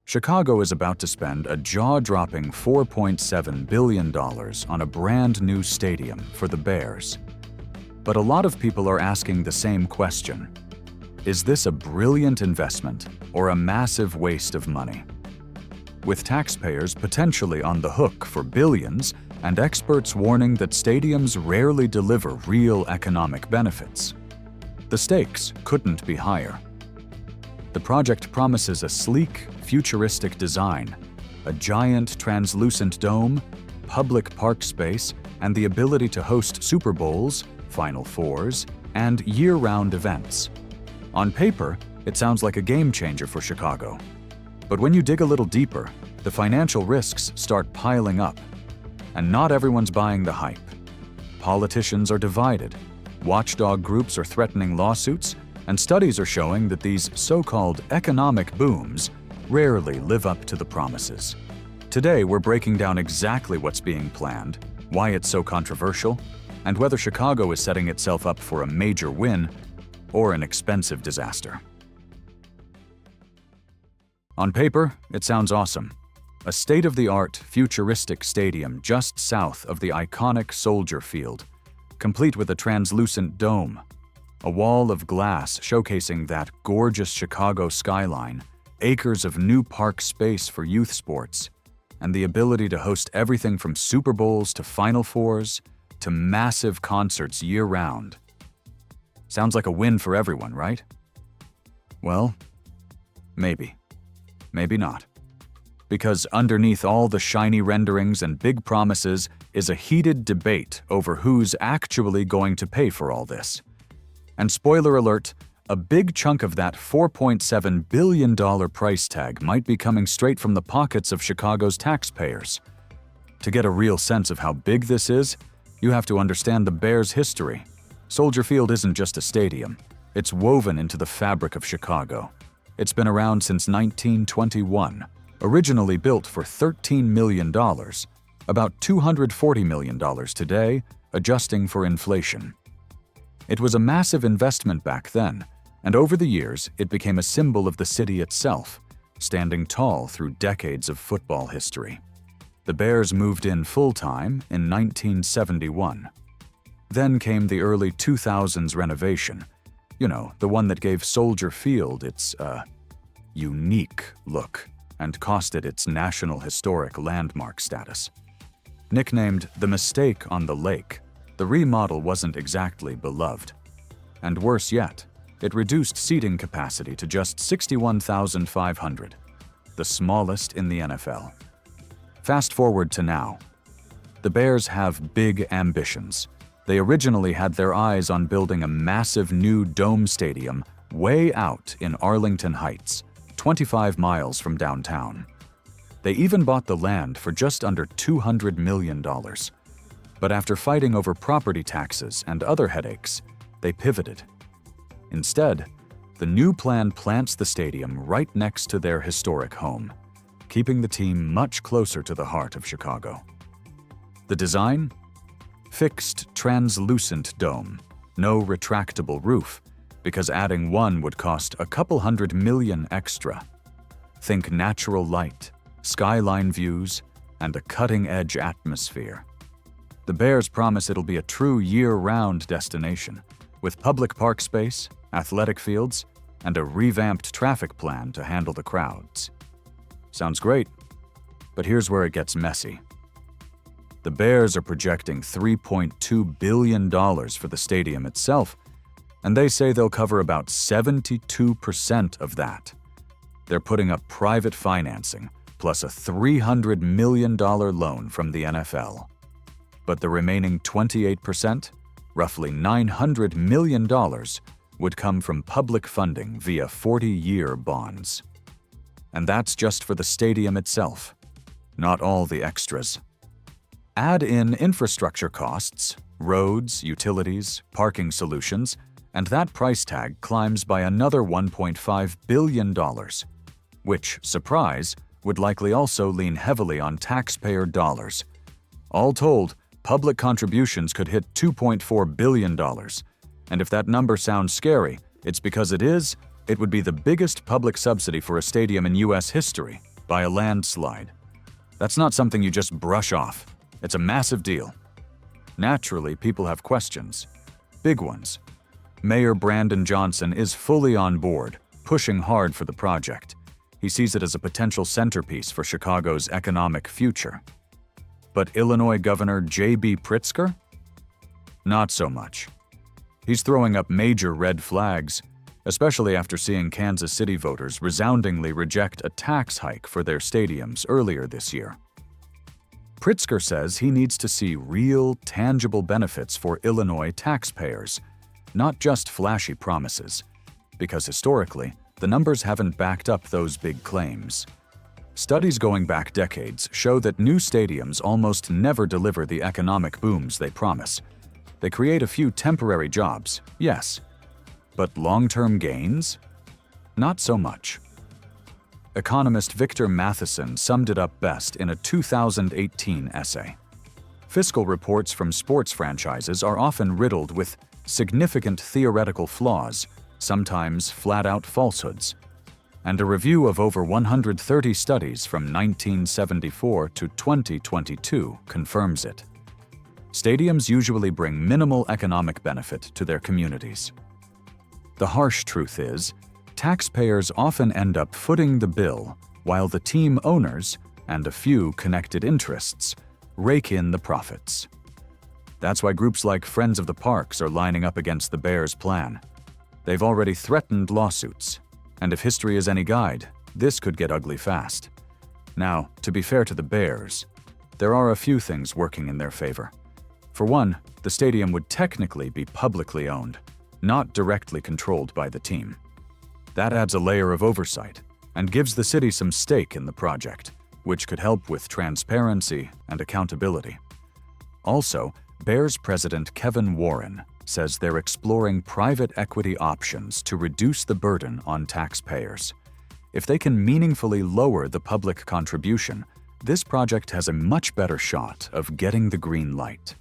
Chicago is about to spend a jaw-dropping $4.7 billion on a brand new stadium for the Bears. But a lot of people are asking the same question. Is this a brilliant investment or a massive waste of money? With taxpayers potentially on the hook for billions and experts warning that stadiums rarely deliver real economic benefits, the stakes couldn't be higher. The project promises a sleek, futuristic design, a giant translucent dome, public park space, and the ability to host Super Bowls, Final Fours, and year-round events. On paper, it sounds like a game-changer for Chicago. But when you dig a little deeper, the financial risks start piling up. And not everyone's buying the hype. Politicians are divided, watchdog groups are threatening lawsuits, and studies are showing that these so-called economic booms rarely live up to the promises. Today, we're breaking down exactly what's being planned, why it's so controversial, and whether Chicago is setting itself up for a major win or an expensive disaster. On paper, it sounds awesome. A state-of-the-art, futuristic stadium just south of the iconic Soldier Field, complete with a translucent dome, a wall of glass showcasing that gorgeous Chicago skyline, acres of new park space for youth sports, and the ability to host everything from Super Bowls to Final Fours to massive concerts year-round. Sounds like a win for everyone, right? Well, maybe. Maybe not. Because underneath all the shiny renderings and big promises is a heated debate over who's actually going to pay for all this. And spoiler alert, a big chunk of that $4.7 billion price tag might be coming straight from the pockets of Chicago's taxpayers. To get a real sense of how big this is, you have to understand the Bears' history. Soldier Field isn't just a stadium. It's woven into the fabric of Chicago. It's been around since 1921, originally built for $13 million, about $240 million today, adjusting for inflation. It was a massive investment back then, and over the years, it became a symbol of the city itself, standing tall through decades of football history. The Bears moved in full-time in 1971. Then came the early 2000s renovation, the one that gave Soldier Field its, unique look and cost it its National Historic Landmark status. Nicknamed the Mistake on the Lake, the remodel wasn't exactly beloved. And worse yet, it reduced seating capacity to just 61,500, the smallest in the NFL. Fast forward to now. The Bears have big ambitions. They originally had their eyes on building a massive new dome stadium way out in Arlington Heights, 25 miles from downtown. They even bought the land for just under $200 million. But after fighting over property taxes and other headaches, they pivoted. Instead, the new plan plants the stadium right next to their historic home, keeping the team much closer to the heart of Chicago. The design? Fixed, translucent dome, no retractable roof, because adding one would cost a couple $100 million extra. Think natural light, skyline views, and a cutting-edge atmosphere. The Bears promise it'll be a true year-round destination, with public park space, athletic fields, and a revamped traffic plan to handle the crowds. Sounds great, but here's where it gets messy. The Bears are projecting $3.2 billion for the stadium itself, and they say they'll cover about 72% of that. They're putting up private financing, plus a $300 million loan from the NFL. But the remaining 28%, roughly $900 million, would come from public funding via 40-year bonds. And that's just for the stadium itself, not all the extras. Add in infrastructure costs, roads, utilities, parking solutions, and that price tag climbs by another $1.5 billion, which, surprise, would likely also lean heavily on taxpayer dollars. All told, public contributions could hit $2.4 billion. And if that number sounds scary, it's because it would be the biggest public subsidy for a stadium in U.S. history, by a landslide. That's not something you just brush off. It's a massive deal. Naturally, people have questions. Big ones. Mayor Brandon Johnson is fully on board, pushing hard for the project. He sees it as a potential centerpiece for Chicago's economic future. But Illinois Governor J.B. Pritzker? Not so much. He's throwing up major red flags, especially after seeing Kansas City voters resoundingly reject a tax hike for their stadiums earlier this year. Pritzker says he needs to see real, tangible benefits for Illinois taxpayers, not just flashy promises, because historically, the numbers haven't backed up those big claims. Studies going back decades show that new stadiums almost never deliver the economic booms they promise. They create a few temporary jobs, yes, but long-term gains? Not so much. Economist Victor Matheson summed it up best in a 2018 essay. Fiscal reports from sports franchises are often riddled with significant theoretical flaws, sometimes flat-out falsehoods. And a review of over 130 studies from 1974 to 2022 confirms it. Stadiums usually bring minimal economic benefit to their communities. The harsh truth is, taxpayers often end up footing the bill while the team owners, and a few connected interests, rake in the profits. That's why groups like Friends of the Parks are lining up against the Bears' plan. They've already threatened lawsuits, and if history is any guide, this could get ugly fast. Now, to be fair to the Bears, there are a few things working in their favor. For one, the stadium would technically be publicly owned, not directly controlled by the team. That adds a layer of oversight and gives the city some stake in the project, which could help with transparency and accountability. Also, Bears president Kevin Warren says they're exploring private equity options to reduce the burden on taxpayers. If they can meaningfully lower the public contribution, this project has a much better shot of getting the green light.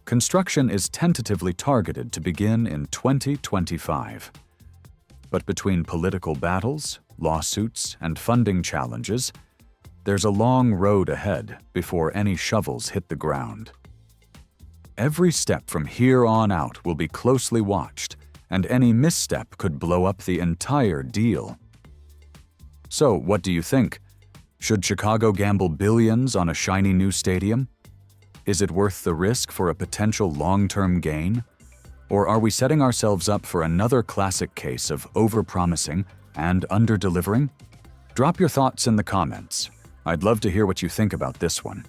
Construction is tentatively targeted to begin in 2025. But between political battles, lawsuits, and funding challenges, there's a long road ahead before any shovels hit the ground. Every step from here on out will be closely watched, and any misstep could blow up the entire deal. So, what do you think? Should Chicago gamble billions on a shiny new stadium? Is it worth the risk for a potential long-term gain? Or are we setting ourselves up for another classic case of overpromising and under-delivering? Drop your thoughts in the comments. I'd love to hear what you think about this one.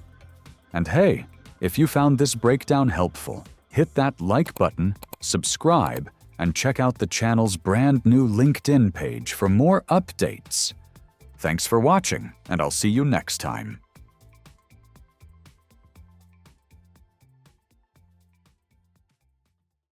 And hey, if you found this breakdown helpful, hit that like button, subscribe, and check out the channel's brand new LinkedIn page for more updates. Thanks for watching, and I'll see you next time.